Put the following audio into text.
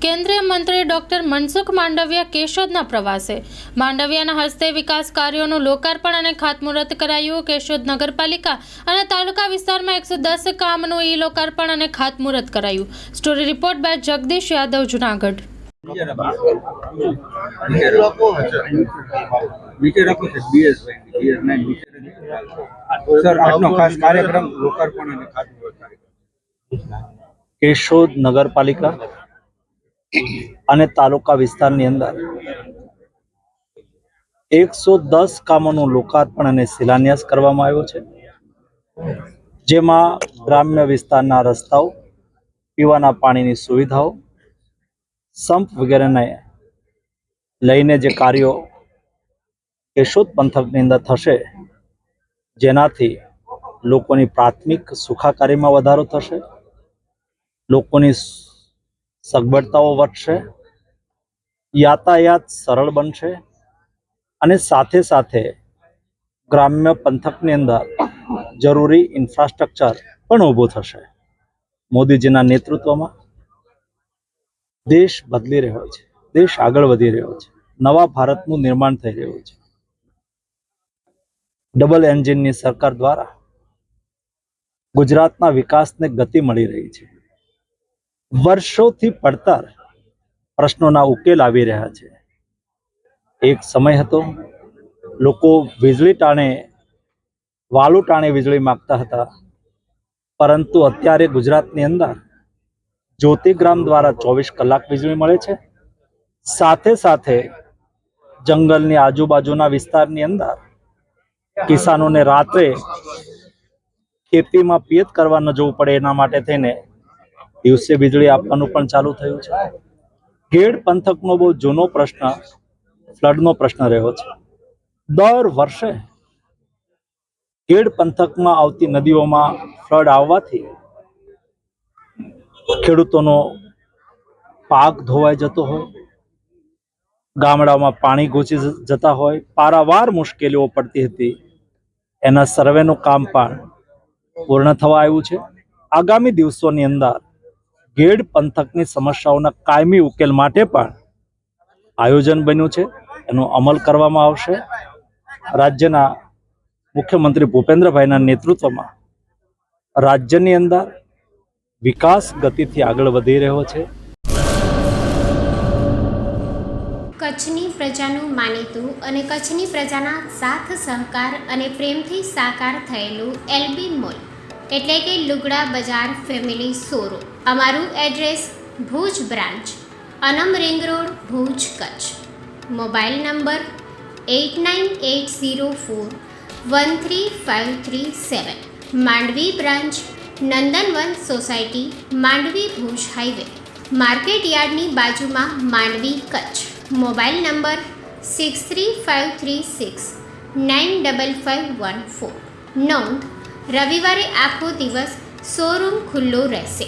કેન્દ્રીય મંત્રી ડોક્ટર મનસુખ માંડવિયા કેશોદના પ્રવાસે. માંડવિયાના હસ્તે વિકાસ કાર્યોનું લોકાર્પણ અને ખાતમુહૂર્ત કરાયું. કેશોદ નગરપાલિકા અને તાલુકા વિસ્તારમાં 110 કામનું લોકાર્પણ અને ખાતમુહૂર્ત કરાયું. Story report by Jagdish Yadav, Junagadh. Keshod નગરપાલિકા અને તાલુકા વિસ્તારની અંદર 110 કામોનું લોકાર્પણ અને શિલાન્યાસ કરવામાં આવ્યો છે, જેમાં ગ્રામ્ય વિસ્તારના રસ્તાઓ, પીવાના પાણીની સુવિધાઓ, સંપ વગેરેને લઈને જે કાર્યો કેશોદ પંથકની અંદર થશે, જેનાથી લોકોની પ્રાથમિક સુખાકારીમાં વધારો થશે, લોકોની સગવડતાઓ વધશે, યાતાયાત સરળ બનશે અને સાથે સાથે ગ્રામ્ય પંથકની અંદર જરૂરી ઇન્ફ્રાસ્ટ્રક્ચર પણ ઊભું થશે. મોદીજીના નેતૃત્વમાં દેશ બદલી રહ્યો છે, દેશ આગળ વધી રહ્યો છે, નવા ભારતનું નિર્માણ થઈ રહ્યું છે. ડબલ એન્જિનની સરકાર દ્વારા ગુજરાતના વિકાસને ગતિ મળી રહી છે. વર્ષોથી પડતર પ્રશ્નોના ઉકેલ આવી રહ્યા છે. એક સમય હતો લોકો વીજળી ટાણે, વાલુ ટાણે વીજળી માંગતા હતા, પરંતુ અત્યારે ગુજરાતની અંદર જ્યોતિગ્રામ દ્વારા 24 કલાક વીજળી મળે છે. સાથે સાથે જંગલની આજુબાજુના વિસ્તારની અંદર કિસાનોને રાત્રે ખેતીમાં પિયત કરવા ન જવું પડે, એના માટે થઈને દિવસે વીજળી આપવાનું પણ ચાલુ થયું છે. ગેડ પંથકનો બહુ જૂનો પ્રશ્ન ફ્લડનો પ્રશ્ન રહ્યો છે. દર વર્ષે ગેડ પંથકમાં આવતી નદીઓમાં ફ્લડ આવવાથી ખેડૂતોનો પાક ધોવાઈ જતો હોય, ગામડામાં પાણી ઘૂસી જતા હોય, પારાવાર મુશ્કેલીઓ પડતી હતી. એના સર્વેનું કામ પણ પૂર્ણ થવા આવ્યું છે. આગામી દિવસોની અંદર ગેડ પંથકની સમસ્યાઓના કાયમી ઉકેલ માટે પણ આયોજન બન્યું છે, એનો અમલ કરવામાં આવશે. રાજ્યના મુખ્યમંત્રી ભૂપેન્દ્રભાઈના નેતૃત્વમાં રાજ્યની અંદર વિકાસ ગતિથી આગળ વધી રહ્યો છે. કચ્છની પ્રજાનું માનીતું અને કચ્છની પ્રજાના સાથ સહકાર અને પ્રેમથી સાકાર થયેલું એલબી મોલ એટલે કે લુગડા બજાર ફેમિલી શોરૂમ. અમારું એડ્રેસ ભુજ બ્રાન્ચ, અનમ ring road, Bhuj, Kutch. Mobile number 8980413537. Mandvi branch, Nandanvan society, Mandvi, Bhuj highway, market યાર્ડની બાજુમાં, માંડવી, કચ્છ. Mobile number 6353695514. નોંધ: રવિવારે આખો દિવસ શોરૂમ ખુલ્લો રહેશે.